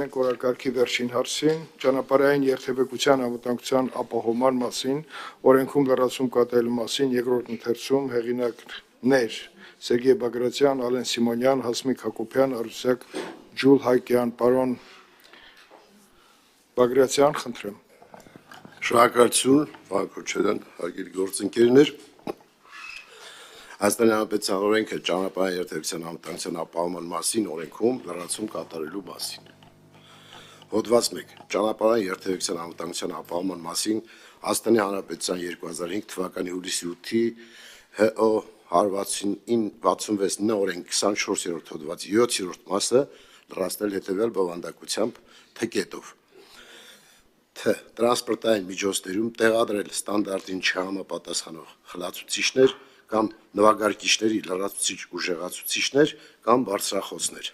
Մենք օրակարգի վերջին հարցին ճանապարհային երթևեկության անվտանգության ապահովման մասին օրենքում լրացում կատարելու մասին երկրորդ ընթերցում հեղինակներ Սերգեյ Բագրատյան, Ալեն Սիմոնյան, Հասմիկ Հակոբյան, Արուսյակ Ջուլհակյան, պարոն Բագրատյան, խնդրեմ։ Շնորհակալություն, պարոն Քոչարյան, հարգելի գործընկերներ։ Հայաստանի Հանրապետության օրենքը ճանապարհային երթևեկության անվտանգության ապահովման մասին օրենքում լրացում կատարելու մասին։ Հոդված 1. Ճանապարհային երթևեկության անվտանգության ապահովման մասին Հայաստանի Հանրապետության 2005 թվականի հուլիսի 8-ի ՀՕ 169-66 օրենք 24-րդ հոդվածի 7-րդ մասը լրացնել հետևյալ բովանդակությամբ թկետով։ Թե տրանսպորտային միջոցներում տեղադրել ստանդարտին չհամապատասխանող խլացուցիչներ կամ նվագարկիչների լրացուցիչ ուժեղացուցիչներ կամ բարձրախոսներ։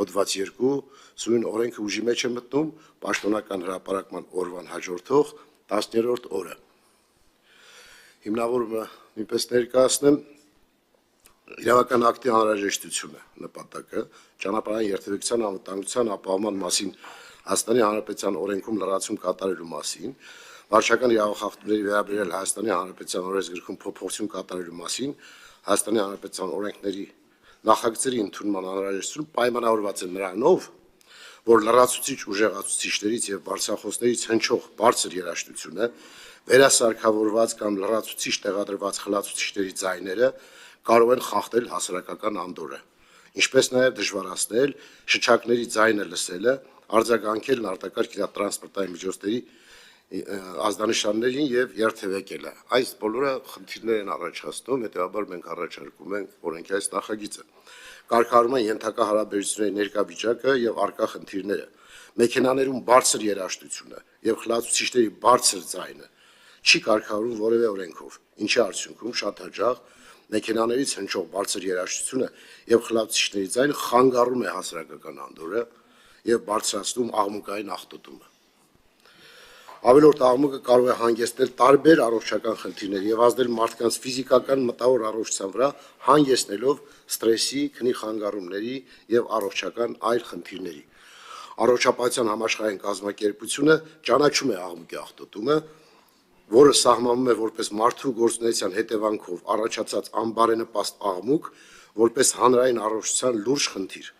Հոդված 2. Սույն օրենքը ուժի մեջ է մտնում պաշտոնական հրապարակման օրվան հաջորդող 10-րդ օրը։ Հիմնավորումը նույնպես ներկայացնեմ իրավական ակտի անհրաժեշտությունը նպատակը ճանապարհային երթևեկության անվտանգության ապահովման մասին Հայաստանի Հանրապետության օրենքում լրացում կատարելու մասին, վարչական իրավախախտումների վերաբերյալ Հայաստանի Հանրապետության օրենսգրքում փոփոխություն կատարելու մասին, Հայաստանի Հանրապետության օրենքների նախագծերի ընդունման անհրաժեշտություն պայմանավորված է նրանով, որ լրացուցիչ ուժեղացուցիչներից եւ բարձրախոսներից հնչող բարձր երաժշտությունը, վերասարքավորված կամ լրացուցիչ տեղադրված խլացուցիչների ձայները կարող են խախտել հասարակական անդորրը, ինչպես նաեւ դժվարացնել շչակների ձայնը լսելը, արձագանքելն արտակարգ տրանսպորտային միջոցների ազդանշաններին եւ երթևեկելը։ Այս բոլորը խնդիրներ են առաջացնում, հետեւաբար մենք առաջարկում ենք օրենքի այս նախագիծը։ Կարգավորման ենթակա հարաբերությունների ներկա վիճակը եւ արկա խնդիրները, մեքենաներում բարձր երաժշտությունը եւ խլացուցիչների բարձր ձայնը չի կարգավորվում որևէ օրենքով, ինչի արդյունքում շատ հաճախ մեքենաներից հնչող բարձր երաժշտությունը եւ խլացուցիչների ձայնը խանգարում է հասարակական անդորրը եւ բարձրացնում աղմուկային աղտոտումը։ Ավելորդ աղմուկը կարող է հանգեցնել տարբեր առողջական խնդիրների եւ ազդել մարդկանց ֆիզիկական մտավոր առողջության վրա, հանգեցնելով ստրեսի, քնի խանգարումների եւ առողջական այլ խնդիրների։ Առողջապահության համաշխարհային կազմակերպությունը ճանաչում է աղմուկի աղտոտումը, որը սահմանում է որպես մարդու գործունեության հետևանքով առաջացած անբարենպաստ աղմուկ, որպես հանրային առողջության լուրջ խնդիր։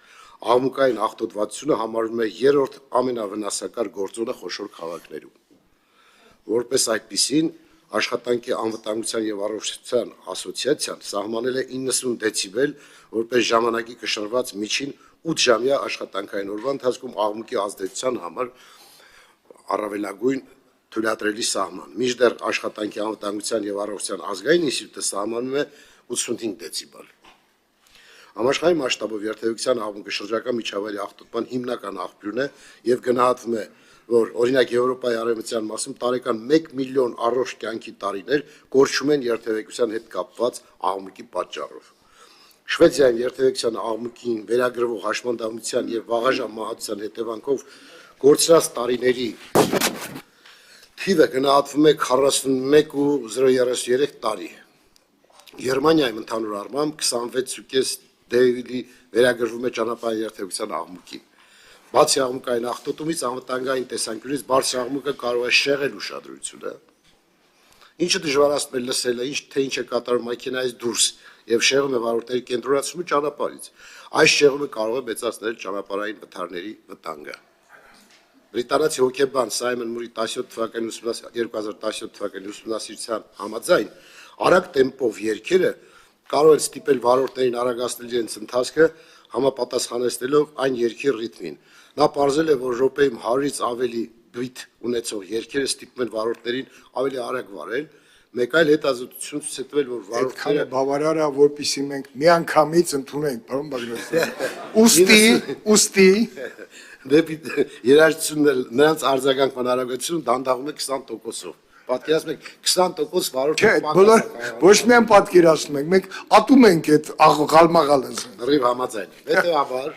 Աղմուկային աղտոտվածությունը համարվում է երրորդ ամենավնասակար գործոնը խոշոր քաղաքներում։ Որպես այդպիսին, աշխատանքի անվտանգության եւ առողջության ասոցիացիան սահմանել է 90 դեցիբել որպես ժամանակի կշռված միջին 8-ժամյա աշխատանքային օրվա ընթացքում աղմուկի ազդեցության համար առավելագույն թույլատրելի սահման։ Մինչդեռ աշխատանքի անվտանգության եւ առողջության ազգային ինստիտուտը սահմանում է 85 դեցիբել։ Համաշխարհային մասշտաբով երթևեկության աղմուկը շրջակա միջավայրի աղտոտման հիմնական աղբյուրն է եւ գնահատվում է, որ օրինակ Եվրոպայի արևմտյան մասում տարեկան 1 միլիոն առողջ կյանքի տարիներ կորչում են երթևեկության հետ կապված աղմուկի պատճառով։ Շվեդիայում երթևեկության աղմուկին վերագրվող հաշմանդամության եւ վաղաժամ մահացության հետևանքով կորցրած տարիների թիվը գնահատվում է 41.033 տարի։ Գերմանիայում ընդհանուր առմամբ 26.5 դեպի վերագրվում է ճանապարհային երթևեկության աղմուկին։ Բացի աղմուկային աղտոտումից անվտանգային տեսանկյունից բարձր աղմուկը կարող է շեղել ուշադրությունը, ինչը դժվարացնում է լսելը, ինչ է կատարում մեքենայից դուրս եւ շեղում է վարորդների կենտրոնացումը ճանապարհից։ Այս շեղումը կարող է մեծացնել ճանապարհային վթարների վտանգը։ Բրիտանացի հոկեբան Սայմոն Մուրի 2017 թվականի ուսումնասիրության համաձայն արագ տեմպով երգերը կարող են ստիպել վարորդներին արագացնել իրենց ընթացքը, համապատասխանեցնելով այն երգի ռիթմին։ Նա պարզել է, որ րոպեում 100-ից ավելի բիթ ունեցող երգերը ստիպում են վարորդներին ավելի արագ վարել, մեկ այլ հետազոտություն ցույց է տվել, որ վարորդները բավարար է, որպեսզի մենք միանգամից ընդունենք, պարոն Բագրատյան։ Ուստի դեպի երաժշտությունն նրանց արձագանքման արագությունը դանդաղում է 20%-ով։ Պատկերացնեք 20% վարորդը ոչ միայն պատկերացնում ենք, մենք ատում ենք այդ աղալմաղալը։ Լրիվ համաձայն։ Հետեւաբար,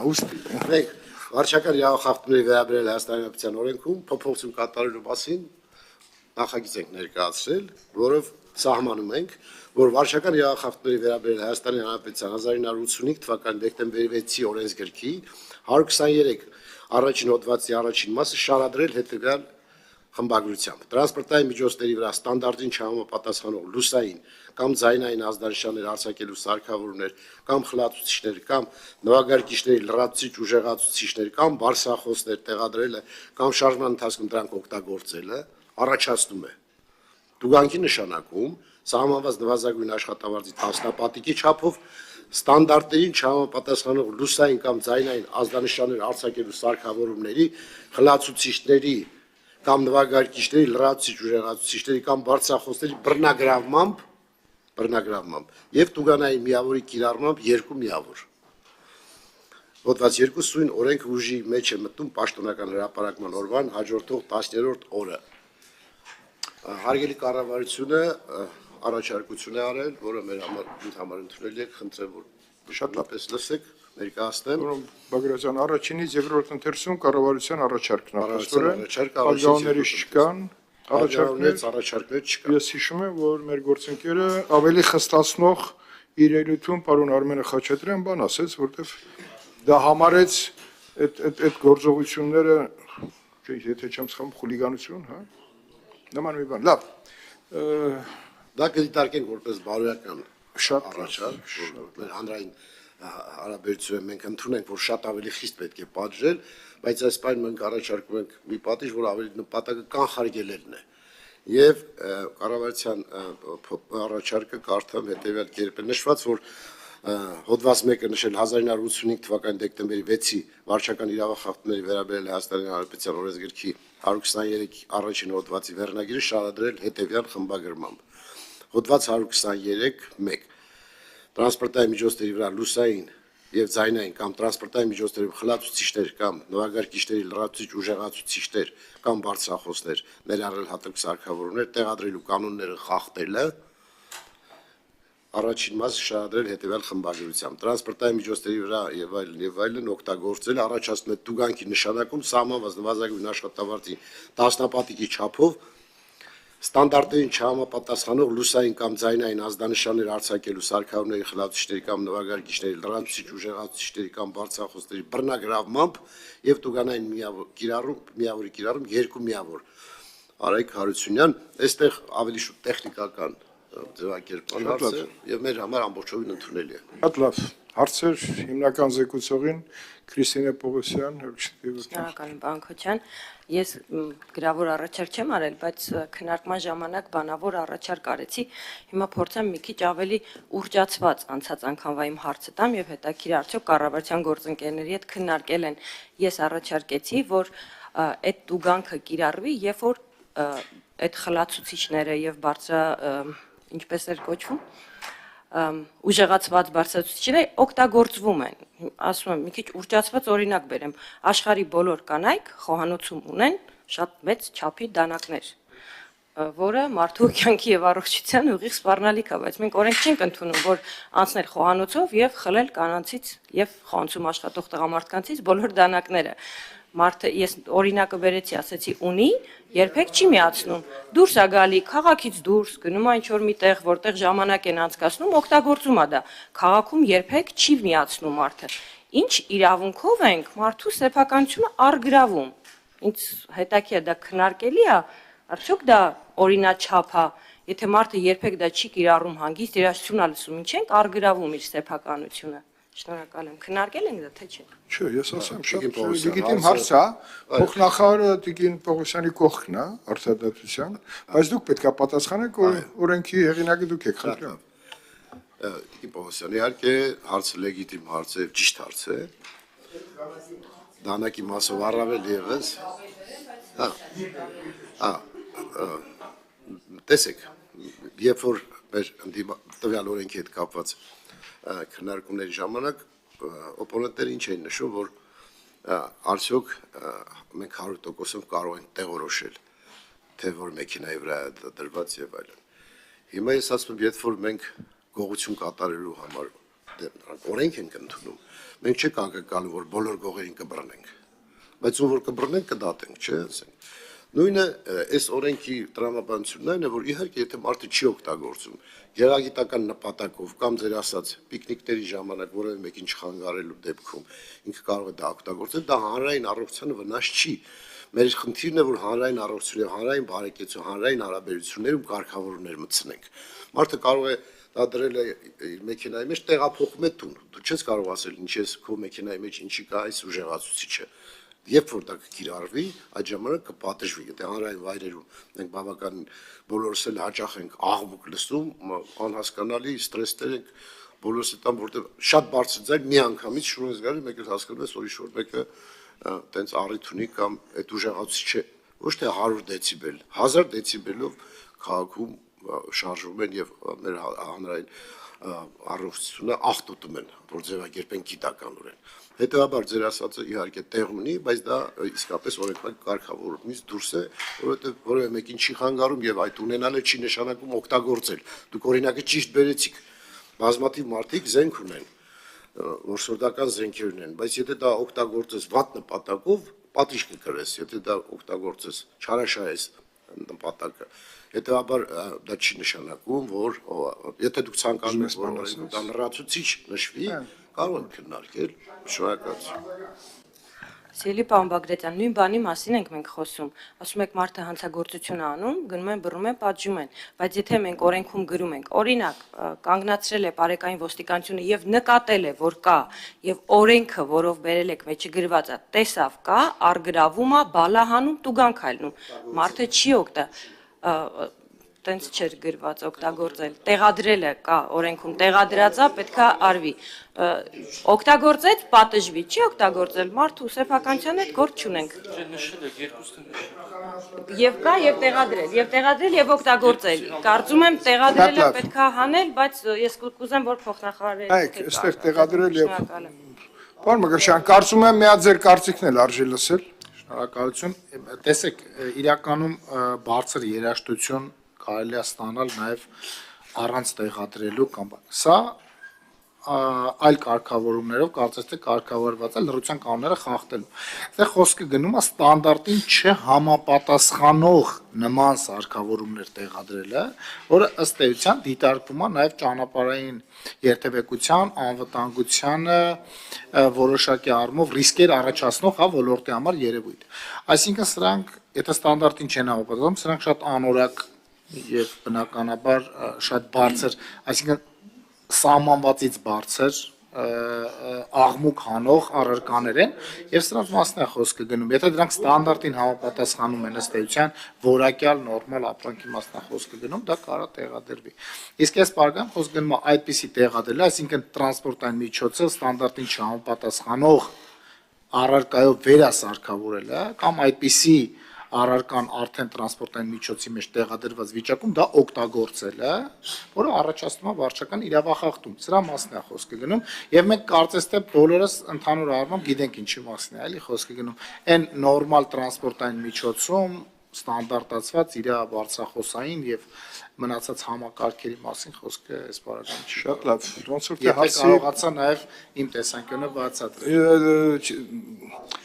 ուստի մենք վարչական իրավախախտումների վերաբերյալ Հայաստանի Հանրապետության օրենքում փոփոխություն կատարելու մասին նախագիծ ենք ներկայացրել, որով սահմանում ենք, որ վարչական իրավախախտումների վերաբերյալ Հայաստանի Հանրապետության 1985 թվականի դեկտեմբերի 6-ի օրենսգրքի 123 առաջին հոդվածի առաջին մասը շարադրել հետևյալ խմբագրությամբ տրանսպորտային միջոցների վրա ստանդարտին չհամապատասխանող լուսային կամ ձայնային ազդանշաններ արձակելու սարքավորումներ կամ խլացուցիչներ կամ նվագարկիչների լրացուցիչ ուժեղացուցիչներ կամ բարձրախոսներ տեղադրելը կամ շարժման ընթացքում դրանք օգտագործելը առաջացնում է տուգանքի նշանակում սահմանված նվազագույն աշխատավարձի տասնապատիկի չափով ստանդարտներին չհամապատասխանող լուսային կամ ձայնային ազդանշաններ արձակելու սարքավորումների խլացուցիչների կամ նվագարկիչների լրացուցիչ ուժեղացուցիչների կամ բարձրախոսների բռնագրավմամբ եւ տուգանային միավորի կիրառմամբ երկու միավոր Հոդված 2 սույն օրենք ուժի մեջ է մտնում պաշտոնական հրապարակման օրվան հաջորդող 10-րդ օրը Հարգելի կառավարությունը առաջարկություն է արել, որը մեր համար ընդունելի է, խնդրեմ որ շատ լապես լսեք, ներկայացնեմ Բագրատյան առաջինից երկրորդ ընթերցում կառավարության առաջարկն է, առաջարկը արձագանքների չկան, առաջարկներ չկան։ Ես հիշում եմ, որ մեր գործընկերը ավելի խստացնող իր ելույթում պարոն Արմենը Խաչատրյան բան ասեց, որտեվ դա համարեց այդ գործողությունները, եթե չեմ սխալվում, խուլիգանություն, հա։ Նման մի բան, լավ, Դա կդիտարկենք որպես բարոյական շատ առաջարկ, որ մեր հանրային հարաբերությունները մենք ընդունենք, որ շատ ավելի խիստ պետք է պատժել, բայց այս պայն մենք առաջարկում ենք մի պատիժ, որ ավելի նպատակը կանխարգելելն է։ Եվ կառավարության առաջարկը կարդամ հետևյալ կերպ է նշված, որ հոդված 1-ը նշել 1985 թվականի դեկտեմբերի 6-ի վարչական իրավախախտումների վերաբերյալ Հայաստանի Հանրապետության օրենսգրքի 123 առաջին հոդվածի վերնագիրը շարադրել հետևյալ խմբագրմամբ։ Հոդված 123.1 Տրանսպորտային միջոցների վրա լուսային եւ ձայնային կամ տրանսպորտային միջոցներում խլացուցիչներ կամ նվագարկիչների լրացուցիչ ուժեղացուցիչներ կամ բարձրախոսներ ներառել հատուկ սարքավորումներ տեղադրելու կանոնները խախտելը Առաջին մասը շարադրել հետևյալ խմբագրությամբ տրանսպորտային միջոցների վրա եւ այլն օգտագործել առաջացնում է տուգանքի նշանակում սահմանված նվազագույն աշխատավարձի տասնապատիկի չափով ստանդարտներին չհամապատասխանող լուսային կամ ձայնային ազդանշաններ արձակելու սարքավորումների խլացուցիչների կամ նվագարկիչների լրացուցիչ ուժեղացուցիչների կամ բարձրախոսների բռնագրավմամբ եւ տուգանային միավորի կիրառում երկու միավոր Արայք Հարությունյան այստեղ ավելի շուտ տեխնիկական ձևակերպման հարց է եւ մեր համար ամբողջովին ընդունելի է։ Շատ լավ, հարցեր հիմնական զեկուցողին Քրիստինե Պողոսյան, Շնորհակալ եմ, պարոն Քոչյան։ Ես գրավոր առաջարկ չեմ արել, բայց քննարկման ժամանակ բանավոր առաջարկ արեցի։ Հիմա փորձեմ մի քիչ ավելի ուռճացված անցած անգամվա իմ հարցը տամ եւ հետաքրիր արդյոք կառավարության գործընկերների հետ քննարկել են։ Ես առաջարկեցի, որ այդ տուգանքը կիրառվի, երբ որ այդ խլացուցիչները եւ ինչպես էր կոչվում ուժեղացված բարձրացուցիչները օգտագործվում են։ Ասում եմ, մի քիչ ուռճացված օրինակ բերեմ։ Աշխարհի բոլոր կանայք խոհանոցում ունեն շատ մեծ չափի դանակներ, որը մարդու կյանքի եւ առողջության ուղիղ սպառնալիք է, բայց մենք օրենք չենք ընդունում, որ անցնել խոհանոցով եւ խլել կանանցից եւ խոհանոցում աշխատող տղամարդկանցից բոլոր դանակները։ Մարդը ես օրինակը վերեցի, ասեցի ունի, երբեք չի միացնում։ Դուրս է գալի, քաղաքից դուրս, գնում է ինչ-որ մի տեղ, որտեղ ժամանակ են անցկացնում, օգտագործում է դա։ Քաղաքում երբեք չի միացնում մարդը։ Ինչ իրավունքով ենք մարդու սեփականությունը առգրավում։ Ինձ հետաքրքիր է դա քննարկելի է, արդյոք դա օրինաչափ է, եթե մարդը երբեք դա չի կիրառում հանգիստ երաշխություն է լսում, ինչ ենք առգրավում իր սեփականությունը։ Շնորհակալ եմ։ Քննարկել ենք դա թե չէ։ Չէ, ես ասեմ, շատ լեգիտիմ հարց է, փոխնախարարը Տիկին Պողոսյանի կողքն է արտադատության, բայց դուք պետք է պատասխանեք, օրենքի հեղինակը դուք եք, խնդրեմ։ Տիկին Պողոսյան, իհարկե հարցը լեգիտիմ հարց է, ճիշտ հարց է։ Դանակի մասով առավել ևս։ Տեսեք, երբ որ մեր տվյալ օրենքի հետ կապված քննարկումների ժամանակ օպոնենտները ինչ էին նշում, որ արդյոք մենք 100%-ով կարող ենք տեղորոշել, թե որ մեքենայի վրա է դրված եւ այլն։ Հիմա ես ասում եմ, երբ որ մենք գողություն կատարելու համար օրենք ենք ընդունում, մենք չենք անկալում, որ բոլոր գողերին կբռնենք, բայց ում որ կբռնենք կդատենք, չէ՞, ասենք։ Նույնը այս օրենքի տրամաբանությունն այն է, որ իհարկե եթե մարդը չի օգտագործում գեղագիտական նպատակով կամ ձեր ասած պիկնիկների ժամանակ որևէ մեկին չխանգարելու դեպքում ինքը կարող է դա օգտագործել, դա հանրային առողջությանը վնաս չի։ Մեր խնդիրն է, որ հանրային առողջություն եւ հանրային բարեկեցություն, հանրային հարաբերություններում կարգավորումներ մտցնենք։ Մարդը կարող է դա դրել է իր մեքենայի մեջ, տեղափոխում է տուն։ Դու չես կարող ասել ինչ ես քո մեքենայի մեջ ինչի կա այս ուժեղացուցիչը։ Երբ որ դա կկիրառվի, այդ ժամանակ կպատժվի։ Եթե հանրային վայրերում մենք բավական բոլորս էլ հաճախ ենք աղմուկ լսում, անհասկանալի ստրեսներ ենք բոլորս տան, որտեղ շատ բարձր ձայն մի անգամից շուրջ զգալի մեկ էլ հասկանում ես, որ ինչ-որ մեկը տենց առիթ ունի կամ այդ ուժեղացուցիչը ոչ թե 100 դեցիբել, 1000 դեցիբելով քաղաքում շարժվում են եւ մեր հանրային առողջությունը աղտոտում են, որ ձևակերպեն գիտականորեն։ Հետևաբար ձեր ասածը իհարկե տեղ ունի, բայց դա իսկապես օրենքական կարգավորումից դուրս է, որովհետեւ որևէ մեկին չի խանգարում եւ այդ ունենալը չի նշանակում օգտագործել։ Դուք օրինակը ճիշտ բերեցիք։ Բազմաթիվ մարդիկ զենք ունեն, որսորդական զենքեր ունեն, բայց եթե դա օգտագործես վատ նպատակով, պատիժ կկրես, եթե դա օգտագործես չարաշահես նպատակը։ Հետևաբար դա չի նշանակում, որ եթե դուք ցանկանում եք, որ դա լրացուցիչ նշվի, կարող եք քննարկել, շնորհակալություն։ Սիրելի պարոն Բագրատյան, նույն բանի մասին ենք մենք խոսում։ Ասում եք մարդը հանցագործություն անում, գնում են բռնում են, պատժում են, բայց եթե մենք օրենքում գրում ենք, օրինակ, կանգնացրել է բարեկային ոստիկանությունը եւ նկատել է, որ կա, եւ օրենքը, որով բերել եք մեջը գրված է, տեսավ կա, արգրավում է, բալահանում, տուգան քայլնում։ Մարդը չի տենց չէր գրված օգտագործել, տեղադրելը կա օրենքում, տեղադրած է, պետքա արվի։ Օգտագործեց, պատժվի, չի օգտագործել, մարդու սեփականության հետ գործ չունենք։ Նշել եք երկուսն Եվ կա, եւ տեղադրել, եւ օգտագործել։ Կարծում եմ տեղադրելը պետքա հանել, բայց ես կուզեմ, որ փոխնախարարը Այք, այստեղ տեղադրել եւ Պարոն Մկրտչյան, կարծում եմ մի հատ ձեր կարծիքն էլ արժի լսել։ Շնորհակալություն։ Տեսեք, իրականում բարձր երաժշտություն կարելի է ստանալ նաև առանց տեղադրելու կամ սա այլ կարգավորումներով կարծես թե կարգավորված է լրության կանոնները խախտելու։ Այստեղ խոսքը գնում է ստանդարտին չհամապատասխանող նման սարքավորումներ տեղադրելը, որը ըստ էության դիտարկվում է նաև ճանապարհային երթևեկության, անվտանգությանը որոշակի առումով ռիսկեր առաջացնող ոլորտի համար երևույթ։ Այսինքն սրանք, եթե ստանդարտին չեն համապատասխանում, սրանք շատ անորակ եւ բնականաբար շատ բարձր, այսինքն սահմանվածից բարձր աղմուկ հանող առարկաներ են եւ սրանց մասն է խոսքը գնում։ Եթե դրանք ստանդարտին համապատասխանում են ըստ էության որակյալ նորմալ ապրանքի մասն է խոսքը գնում, դա կարա տեղադրվի։ Իսկ այս բարգան խոսքը գնում է այդպիսի տեղադրել, այսինքն տրանսպորտային միջոցը ստանդարտին չհամապատասխանող առարկայով վերասարքավորելը կամ այդպիսի առարկան արդեն տրանսպորտային միջոցի մեջ տեղադրված վիճակում դա օգտագործելը, որը առաջացնում է վարչական իրավախախտում։ Սրա մասն է խոսքը գնում եւ մենք կարծես թե բոլորս ընդհանուր առմամբ գիտենք ինչի մասն է, էլի խոսքը գնում։ Այն նորմալ տրանսպորտային միջոցում ստանդարտացված իր բարձրախոսային եւ մնացած համակարգերի մասին խոսքը այս բaragam չի։ Շատ լավ, ոնց որ թե հարցի կարողացա նաեւ իմ տեսանկյունը բացատրել։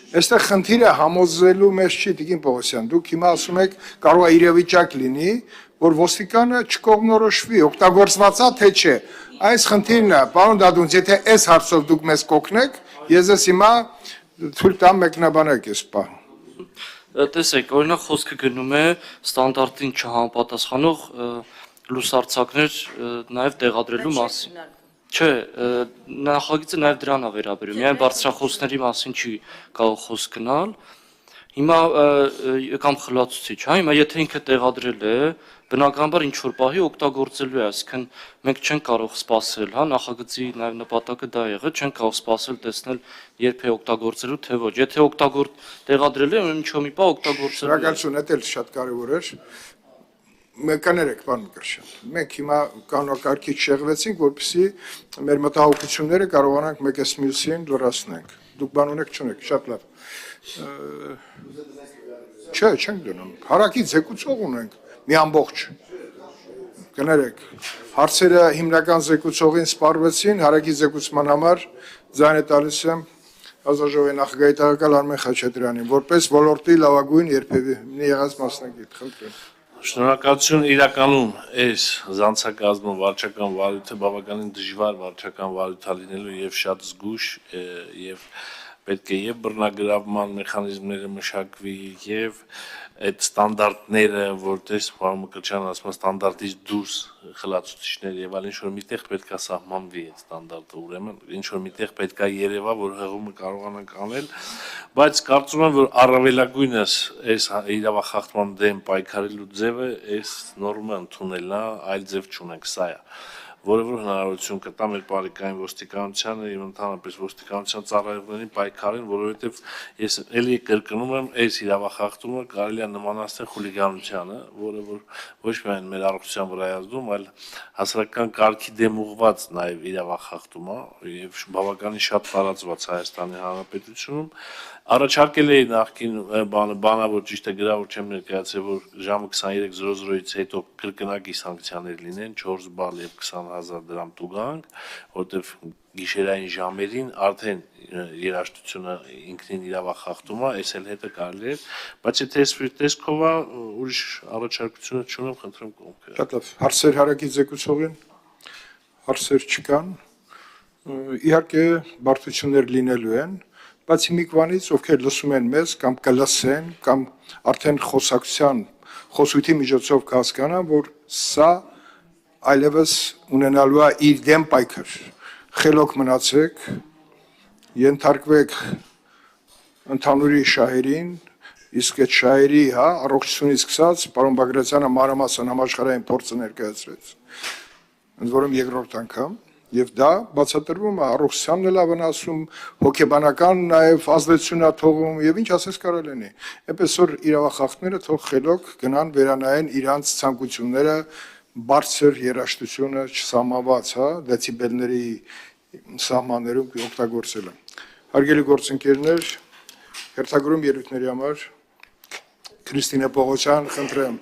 Այստեղ խնդիրը համոզելու մեջ չի Տիկին Պողոսյան, դուք հիմա ասում եք կարող է իրավիճակ լինի, որ ոստիկանը չկողմնորոշվի, օգտագործված է թե չէ։ Այս խնդիրն է, պարոն Դադունց, եթե այս հարցով դուք մեզ կօգնեք, ես ես հիմա թույլ տամ մեկնաբանեք այս պահ։ Տեսեք, օրինակ խոսքը գնում է ստանդարտին չհամապատասխանող լուսարձակներ նաև տեղադրելու մասին։ Չէ, նախագիծը նաև դրան է վերաբերում, միայն բարձրախոսների մասին չի կարող խոսք գնալ։ Հիմա կամ խլացուցիչ, հա, հիմա եթե ինքը տեղադրել է, բնականաբար ինչ որ պահի օգտագործելու է, այսինքն մենք չենք կարող սպասել, հա, նախագծի նաև նպատակը դա եղել, չենք կարող սպասել տեսնել երբ է օգտագործելու, թե ոչ։ Եթե տեղադրել է, ինչ-որ մի պահ օգտագործելու։ Շնորհակալություն, դա էլ շատ կարևոր էր։ Կներեք, պարոն Մկրտչյան, մենք հիմա կանոնակարգից շեղվեցինք, որպեսզի մեր մտահոգությունները կարողանանք մեկս մյուսին լրացնենք։ Դուք բան ունեք, չունեք, շատ լավ։ Չէ, չենք դնում։ Հարակից զեկուցող ունենք, մի ամբողջ։ Կներեք, հարցերը հիմնական զեկուցողին սպառվեցին, հարակից զեկուցման համար ձայնը տալիս եմ Ազգաժողովի նախագահի տեղակալ Արմեն Խաչատրյանին, որպես ոլորտի լավագույն երբևէ եղած մասնագետ, խնդրեմ։ Շնորհակալություն, իրականում այս զանցակազմը վարչական վարույթը բավականին դժվար վարչական վարույթ է լինելու եւ շատ զգուշ եւ պետք է եւ բռնագրավման մեխանիզմները մշակվի եւ այդ ստանդարտները, որտես պարոն Մկրտչյանն ասում է ստանդարտից դուրս խլացուցիչներ եւ այլն ինչ որ միտեղ պետք է սահմանվի այդ ստանդարտը, ուրեմն ինչ որ միտեղ պետք է երևա, որ հղումը կարողանանք անել, բայց կարծում եմ, որ առավելագույնս այս իրավախախտման դեմ պայքարելու ձևը այս նորմը ընդունելն է, այլ ձև չունենք, սա է, որը որ հնարավորություն կտա մեր բարեկային ոստիկանությանը եւ ընդհանրապես ոստիկանության ծառայողներին պայքարեն, որովհետեւ ես ելի կրկնում եմ, այս իրավախախտումը կարելի է նմանացնել խուլիգանությանը, որը որ ոչ միայն մեր առողջության վրա է ազդում, այլ հասարակական կարգի դեմ ուղղված նաեւ իրավախախտում է եւ բավականին շատ տարածված Հայաստանի Հանրապետությունում։ Առաջարկել էի նախկին բանավոր ճիշտ է գրավոր չեմ ներկայացրել, որ ժամը 23:00-ից հետո կրկնակի սանկցիաներ լինեն 4 բալ եւ 20,000 դրամ տուգանք, որտեվ գիշերային ժամերին արդեն երաշտությունը ինքնին իրավախախտում է, այս էլ հետը կարելի է, բայց եթե տեսքով է ուրիշ առաջարկությունը չունեմ, խնդրեմ կողմ։ Շատ լավ, հարցեր հարակից զեկուցողին, հարցեր չկան, իհարկե բարդություններ լինելու են, բայց հիմիկվանից ովքեր լսում են մեզ կամ կլսեն կամ արդեն խոսակցության միջոցով կհասկանան, որ սա այլևս ունենալու է իր դեմ պայքար, խելոք մնացեք, ենթարկվեք ընդհանուրի շահերին, իսկ այդ շահերի առողջությունից սկսած պարոն Բագրատյանը մանրամասն համաշխարհային փորձը ներկայացրեց, ընդ որում երկրորդ անգամ, եւ դա բացատրվում է առողջությանն էլ վնասում, հոգեբանական նաեւ ազդեցություն է թողում եւ ինչ ասես կարող լինի։ Այնպես որ իրավախախտները թող խելոք գնան վերանայեն իրանց ցանկությունները, բարձր երաշտությունը չսահմանված, դեցիբելների սահմաններում օգտագործելը։ Հարգելի գործընկերներ, հերթագրում ելույթների համար Քրիստինե Պողոսյան, խնդրեմ,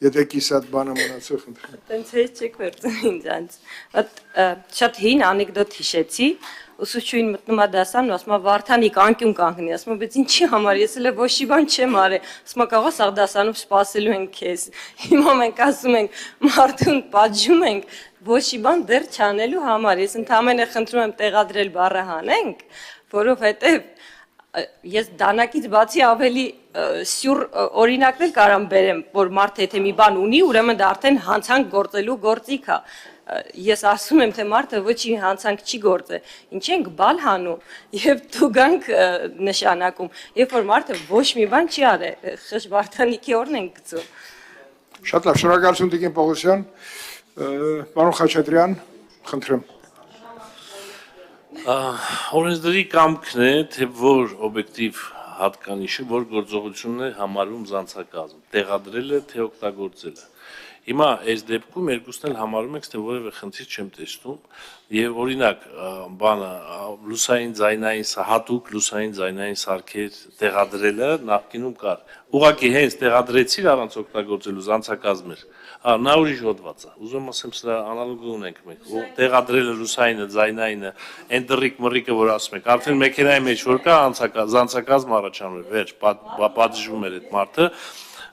եթե կիսատ բանը մնացող խնդրեմ։ Տենց հետ չեք վերցնում ինձանց։ Շատ հին անեկդոտ հիշեցի, ուսուցչուհին մտնում է դասան ու ասում է Վարդանիկ անկյուն կանգնի, ասում է բայց ինչի համար, ես էլ ոչ մի բան չեմ արել, ասում է կարող ես աղ դասանում սպասելու են քեզ։ Հիմա մենք ասում ենք մարդուն պատժում ենք, ոչ մի բան դեռ չանելու համար, ես ընդհանրապես խնդրում եմ տեղադրել բառը հանենք, որովհետև ես դանակից բացի ավելի սյուր օրինակներ կարամ բերեմ, որ մարդը եթե մի բան ունի, ուրեմն դա արդեն հանցանք գործելու գործիք է։ Ես ասում եմ, թե մարդը ոչինչ հանցանք չի գործել, ինչ ենք բալ հանում եւ տուգանք նշանակում, երբ որ մարդը ոչ մի բան չի արել, խշ Վարդանիկի օրն են գցում։ Շատ լավ, շնորհակալություն Տիկին Պողոսյան, պարոն Խաչատրյան, խնդրեմ։ Օրենսդրի կամքն է, թե որ օբյեկտիվ հատկանիշը, որ գործողությունն է համարվում զանցակազմ, տեղադրելը, թե օգտագործելը։ Հիմա այս դեպքում երկուսն էլ համարում եք, թե որևէ խնդիր չեմ տեսնում, եւ օրինակ բանը լուսային ձայնային հատուկ լուսային ձայնային սարքեր տեղադրելը նախկինում կար։ Ուղղակի հենց տեղադրեցիր առանց օգտագործելու զանցակազմեր։ Նա ուրիշ հոդված է։ Ուզում ասեմ, սրա անալոգը ունենք մենք։ Ու տեղադրելը լուսայինը, ձայնայինը, այն դրիկ մռիկը, որ ասում եք, արդեն մեքենայի մեջ որ կա զանցակազմ առաջանում է, վերջ, պատժվում էր այդ մարդը։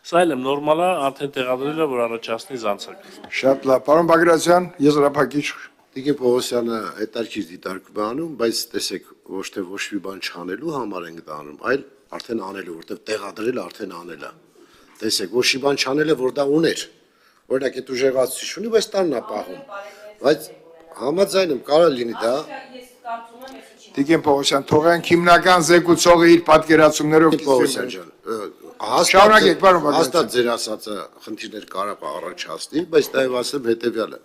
Սա էլ նորմալ է, արդեն տեղադրելը, որ առաջացնի զանցակազմ։ Շատ լավ, պարոն Բագրատյան, եզրափակիչ։ Տիկին Պողոսյանը հետարքիր դիտարկում է անում, բայց տեսեք, ոչ թե ոչ մի բան չանելու համար ենք դա անում, այլ արդեն անելու, որտեղ տեղադրելը արդեն անել է։ Տեսեք, ոչ մի բան չանելը, որ դա ուներ։ Օրինակ այդ ուժեղացուցիչ ունի, բայց տանն է պահում։ Բայց համաձայն եմ, կարող լինի դա։ Տիկին Պողոսյան, թողենք հիմնական զեկուցողը իր պատկերացումներով Պողոսյան ջան, շարունակեք, պարոն Բագրատյան։ հաստատ ձեր ասածը խնդիրներ կարող է առաջացնի, բայց նաև ասեմ հետևյալը։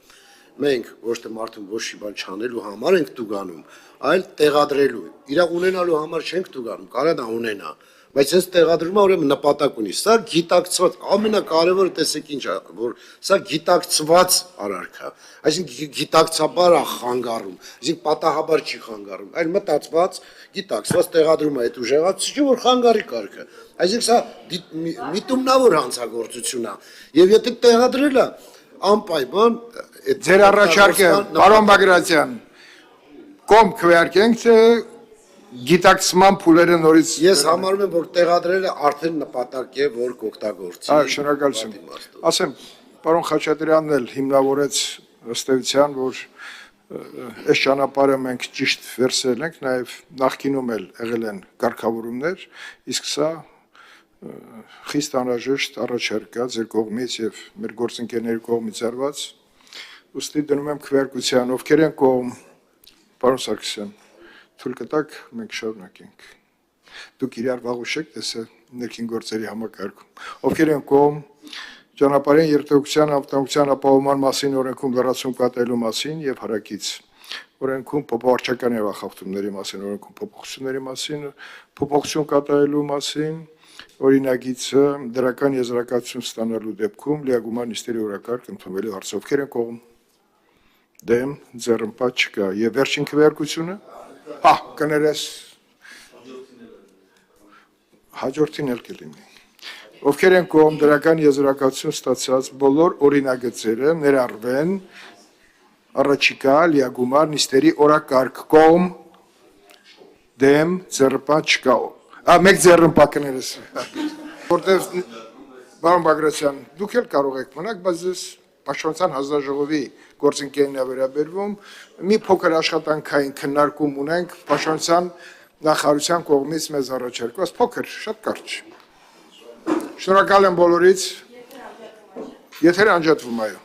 Մենք ոչ թե մարդուն ոչ մի բան չանելու համար ենք տուգանում, այլ տեղադրելու։ Իրա ունենալու համար չենք տուգանում, կարա դա ունենա, բայց այս տեղադրումը ուրեմն նպատակ ունի։ Սա գիտակցված, ամենակարևորը տեսեք ինչ է, որ սա գիտակցված արարք է։ Այսինքն գիտակցաբար է խանգարում, այսինքն պատահաբար չի խանգարում, այլ մտածված, գիտակցված տեղադրում է այդ ուժեղացուցիչը, որ խանգարի կարգը։ Այսինքն սա միտումնավոր հանցագործություն է։ Եվ եթե տեղադրել է անպայման Ձեր առաջարկը, պարոն Բագրատյան, կողմ քվեարկենք, թե գիտակցման փուլերը նորից Ես համարում եմ, որ տեղադրելը արդեն նպատակ է, որ կօգտագործի։ Այո, շնորհակալություն։ Ասեմ, պարոն Խաչատրյանն էլ հիմնավորեց ըստ էության, որ այս ճանապարհը մենք ճիշտ վերսել ենք, նաև նախկինում էլ եղել են կարգավորումներ, իսկ սա խիստ անհրաժեշտ առաջարկ կա ձեր կողմից եւ մեր գործընկերների կողմից արված։ Ուստի դնում եմ քվեարկության, ովքեր են կողմ, պարոն Սարգսյան, թույլ կտաք, մենք շարունակենք։ Դուք իրար վաղուշեք, տեսա ներքին գործերի համակարգում։ Ովքեր են կողմ, ճանապարհային երթևեկության անվտանգության ապահովման մասին օրենքում լրացում կատարելու մասին եւ հարակից օրենքում փոփոխական երախախտումների մասին, օրենքում փոփոխությունների մասին, փոփոխություն կատարելու մասին, օրինագիծը դրական եզրակացություն ստանալու դեպքում լիագումար նիստերի օրակարգ ընդունվելու հարցով ովքեր են կողմ, դեմ, ձեռնպատ չկա եւ վերջին քվեարկությունը, կներես հաջորդին էլ կլինի։ Ովքեր են կողմ դրական եզրակացություն ստացած բոլոր օրինագծերը ներառվեն առաջիկա լիագումար նիստերի օրակարգ կողմ դեմ ձեռնպատ չկա։ Մեկ ձեռնպատ կներես։ Որտեվ պարոն Բագրատյան, դուք էլ կարող եք մնաք, բայց ես Պաշտպանության հանձնաժողովի գործընկերն է վերաբերվում, մի փոքր աշխատանքային քննարկում ունենք Պաշտպանության նախարարության կողմից մեզ առաջարկված փոքր, շատ կարճ։ Շնորհակալ եմ բոլորից։ Եթերը անջատվում, այո։